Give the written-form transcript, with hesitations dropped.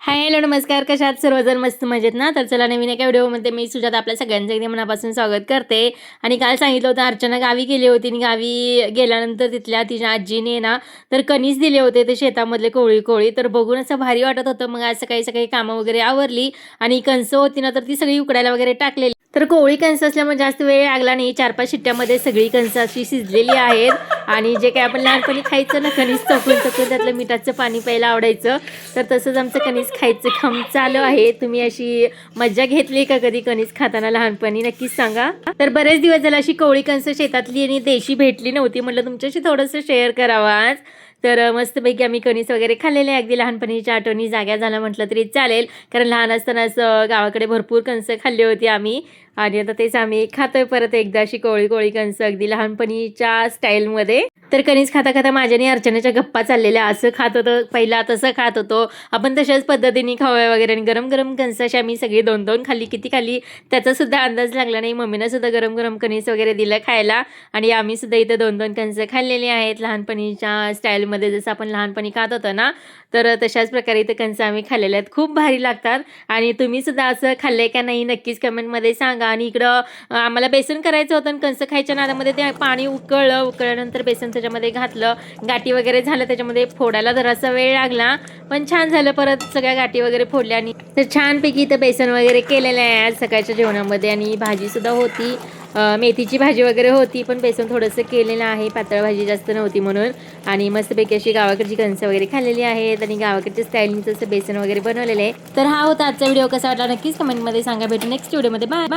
Hi hello नमस्कार, कशात सर्वजण मस्त मजेत ना. तर चला नवीन एका व्हिडिओमध्ये मी सुजात आपल्या सगळ्यांचं अगदी मनापासून स्वागत करते. आणि काल सांगितलं होतं अर्चना गावी गेली होती आणि गावी गेल्यानंतर तिथल्या तिच्या आजीने ना तर कणीस दिले होते ते शेतामधले कोळी कोळी. तर बघून असं भारी वाटत होतं. मग आज सकाळी सकाळी कामं वगैरे आवरली आणि कणसं होती ना तर ती सगळी उकडायला वगैरे टाकलेली. तर कोवळी कणसं असल्यामुळे जास्त वेळ लागला नाही. 4-5 शिट्ट्यामध्ये सगळी कणसं अशी शिजलेली आहेत. आणि जे काही आपण लहानपणी खायचं ना कणीस चोकून चोकून त्यातलं मिठाचं पाणी प्यायला आवडायचं, तर तसंच आमचं कणीस खायचं काम चालू आहे. तुम्ही अशी मज्जा घेतली का कधी कणीस खाताना लहानपणी? नक्कीच सांगा. तर बरेच दिवस झाले अशी कोवळी कणसं शेतातली आणि देशी भेटली नव्हती. म्हटलं तुमच्याशी थोडंसं शेअर करावं आज. तर मस्तपैकी आम्ही कणीस वगैरे खाल्लेले. अगदी लहानपणीच्या आठवणी जाग्या झाल्या म्हटलं तरी चालेल, कारण लहान असतानाच गावाकडे भरपूर कणसं खाल्ली होती आम्ही. आणि आता तेच आम्ही खातोय परत एकदा अशी कोवळी कोवळी कणसं अगदी लहानपणीच्या स्टाईलमध्ये. तर कणीस खाता खाता माझ्या आणि अर्चनाच्या गप्पा चाललेल्या. असं खात होतं पहिला, तसं खात होतो आपण, तशाच पद्धतीने खाऊया वगैरे. आणि गरम गरम कणसं अशी आम्ही सगळी 2-2 खाल्ली. किती खाल्ली त्याचा सुद्धा अंदाज लागला नाही. मम्मीनं सुद्धा गरम गरम कणीस वगैरे दिलं खायला. आणि आम्ही सुद्धा इथं 2-2 कणसं खाल्लेली आहेत लहानपणीच्या स्टाईलमध्ये, जसं आपण लहानपणी खात होतो ना. तर तशाच प्रकारे इथं कणसं आम्ही खाल्लेले आहेत. खूप भारी लागतात. आणि तुम्ही सुद्धा असं खाल्लंय का नाही नक्कीच कमेंटमध्ये सांगा. आणि इकडं आम्हाला बेसन करायचं होतं आणि कणसं खायच्या नादामध्ये ते पाणी उकळल्यानंतर बेसन त्याच्यामध्ये घातलं. गाठी वगैरे झालं त्याच्यामध्ये, फोडायला जरासा वेळ लागला पण छान झालं. परत सगळ्या गाठी वगैरे फोडल्या आणि तर छानपैकी इथं बेसन वगैरे केलेलं आहे आज सकाळच्या जेवणामध्ये. आणि भाजी सुद्धा होती, मेथीची भाजी वगैरे होती, पण बेसन थोडंसं केलेलं आहे, पातळ भाजी जास्त नव्हती म्हणून. आणि मस्तपैकी अशी गावाकडची कणसं वगैरे खाल्लेली आहेत आणि गावाकडच्या स्टाईलनी तसं बेसन वगैरे बनवलेलं आहे. तर हा होता आजचा व्हिडिओ. कसा वाटला नक्कीच कमेंटमध्ये सांगा. भेटू नेक्स्ट व्हिडिओमध्ये. Bye bye.